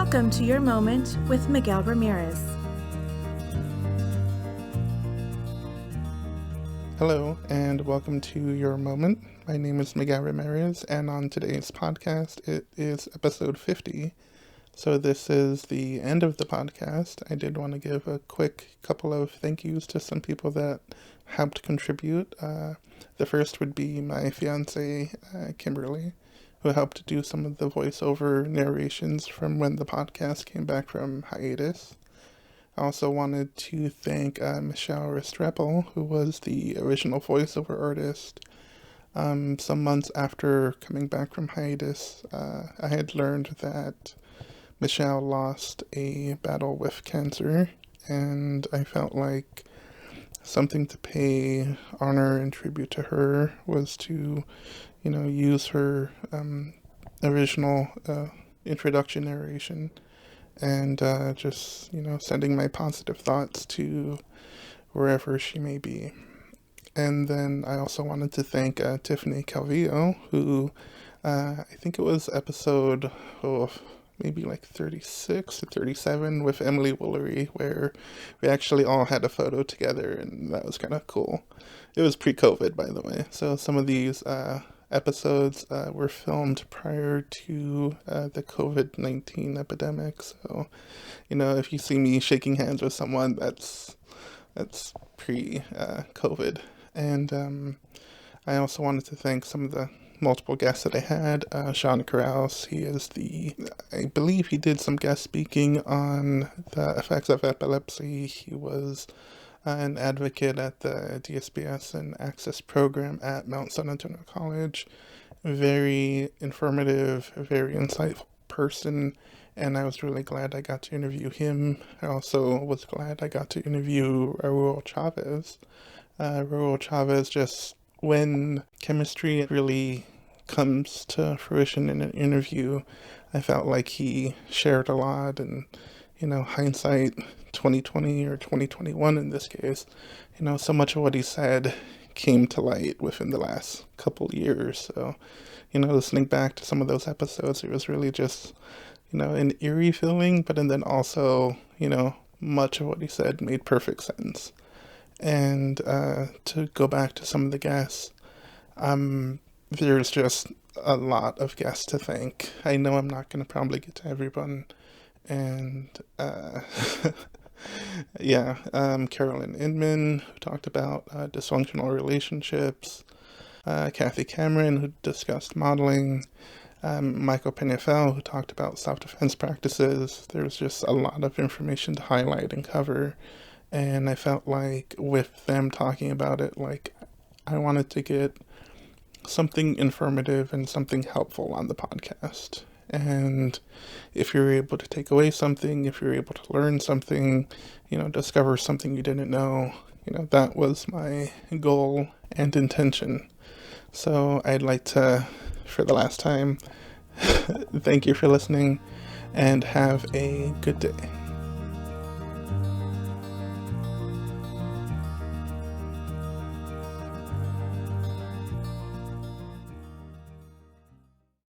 Welcome to Your Moment with Miguel Ramirez. Hello, and welcome to Your Moment. My name is Miguel Ramirez, and on today's podcast, it is episode 50. So this is the end of the podcast. I did want to give a quick couple of thank yous to some people that helped contribute. The first would be my fiance, Kimberly, who helped do some of the voiceover narrations from when the podcast came back from hiatus. I also wanted to thank Michelle Restrepo, who was the original voiceover artist. Some months after coming back from hiatus, I had learned that Michelle lost a battle with cancer, and I felt like something to pay honor and tribute to her was to, use her original introduction narration and just, sending my positive thoughts to wherever she may be. And then I also wanted to thank Tiffany Calvillo, who I think it was episode maybe like 36 or 37 with Emily Woolery, where we actually all had a photo together, and that was kind of cool. It was pre-COVID, by the way, so some of these episodes were filmed prior to the COVID-19 epidemic, so, if you see me shaking hands with someone, that's pre-COVID. And I also wanted to thank some of the multiple guests that I had. Sean Krause, I believe he did some guest speaking on the effects of epilepsy. He was an advocate at the DSPS and Access program at Mount San Antonio College. Very informative, very insightful person, and I was really glad I got to interview him. I also was glad I got to interview Raul Chavez. Raul Chavez, just when chemistry really comes to fruition in an interview, I felt like he shared a lot, and, hindsight 2020 or 2021 in this case, so much of what he said came to light within the last couple years. So, listening back to some of those episodes, it was really just, an eerie feeling, but then also, much of what he said made perfect sense. And to go back to some of the guests, there's just a lot of guests to thank. I know I'm not going to probably get to everyone. And Carolyn Inman, who talked about dysfunctional relationships. Kathy Cameron, who discussed modeling. Michael Penafel, who talked about self-defense practices. There's just a lot of information to highlight and cover. And I felt like with them talking about it, like I wanted to get something informative and something helpful on the podcast. And if you're able to take away something, if you're able to learn something, discover something you didn't know, that was my goal and intention. So I'd like to, for the last time, thank you for listening and have a good day.